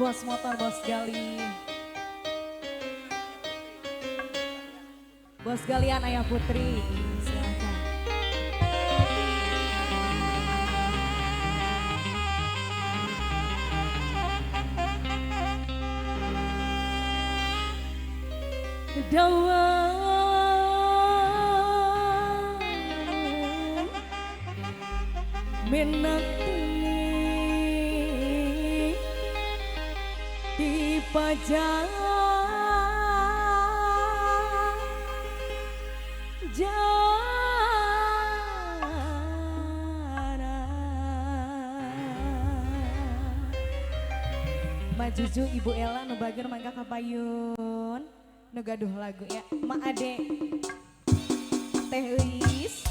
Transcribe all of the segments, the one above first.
Bos motor, Bos Gali. Bos Galian Ayah Putri. Silakan. Dawa menanti di pajak Majuju Ibu Ella nu bager mangga kapayun nu gaduh lagu ya Ma Ade Teh Eis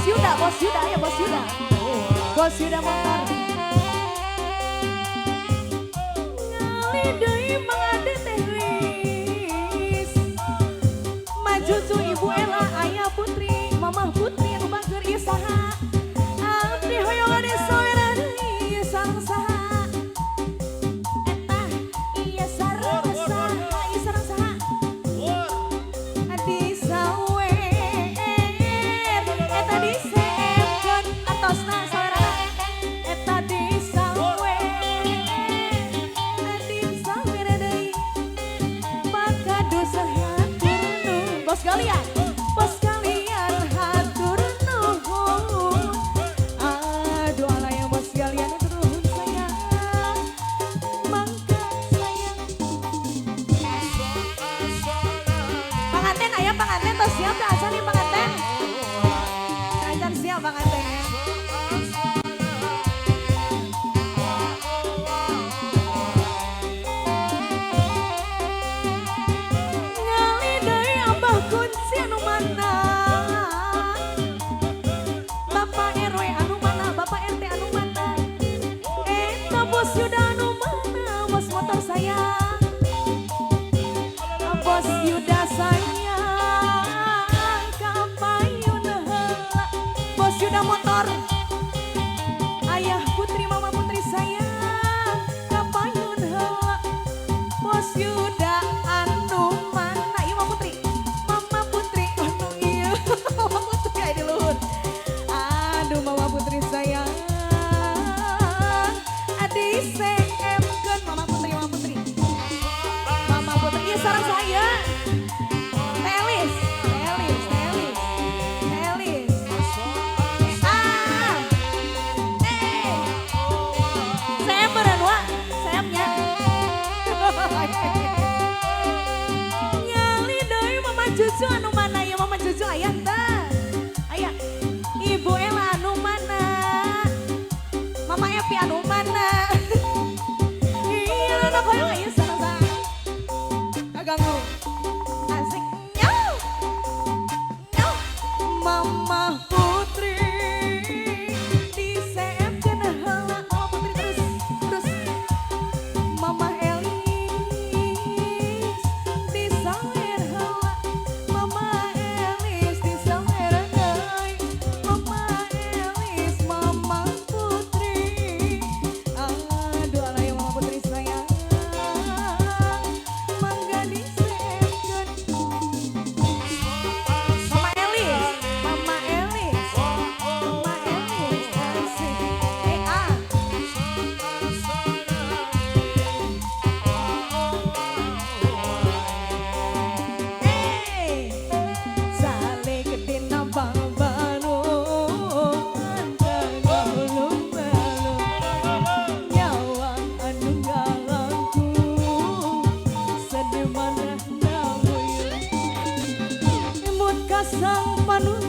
Bos Yuda, ya Bos Yuda. Bos Yuda motor. Ngali deui Mang Ade teh geus. Maju cu Ibu Ella, Ayah Putri, Mamah Putri anu bageur ieu saha? Abdi hoyong ade soera deui ieu sareng saha? Eta ieu sareng saha? Ieu sareng saha? Adi sawer, eta diseepkeun atosna soerana. Eta disawer, adi sawer deui. Pakados hatur nuhun. Bos kalian, bos kalian hatur nuhun. Aduh ala yang bos kalian hatur nuhun sayang. Mangga sayang. Panganten aya panganten tos siap teh asa nih panganten. Acan siap panganten. Ngali deui Abah Kunci anu mana? Bapak RW anu mana? Bapak RT anu mana? Eta Bos Yuda anu mana? Bos motor saya. Bos Yuda sayang kapayun heula. Bos Yuda motor. Ayah Putri, Mama Putri sayang kapayun heula. Bos Yuda anu mana? Ieu Mama Putri. Mama Putri anu ieu. Mama Putri aya di luhur. Aduh Mama Putri sayang. Adi seemkeun Mama Putri, Mama Putri. Mama Putri ieu sareng saya. Telis, telis, telis. Telis. Saya beren wa, sayapnya. Ngali deui Mama Cucu anu mana ya Mama Cucu aya teh? Aya. Ibu Ella anu mana? Mama Epi anu mana? Iya anak hoyong aya sareng-sareng. Kaganggu. Asik. Nyau. Nyau. Mama Putri diseepkeun heula. Mama Putri terus terus. Mama Elis disawer heula. Mama Elis disawer deui. Mama Elis, Mama Putri. Aduh alay Mama Putri sayang. Mangga diseepkeun. Mama Elis, Mama Elis, Mama Elis, asik. Sale gedena babanu, antara ulung-ulung, nyawang anu galangku, sedih maneh namuy. Imut kasang panuh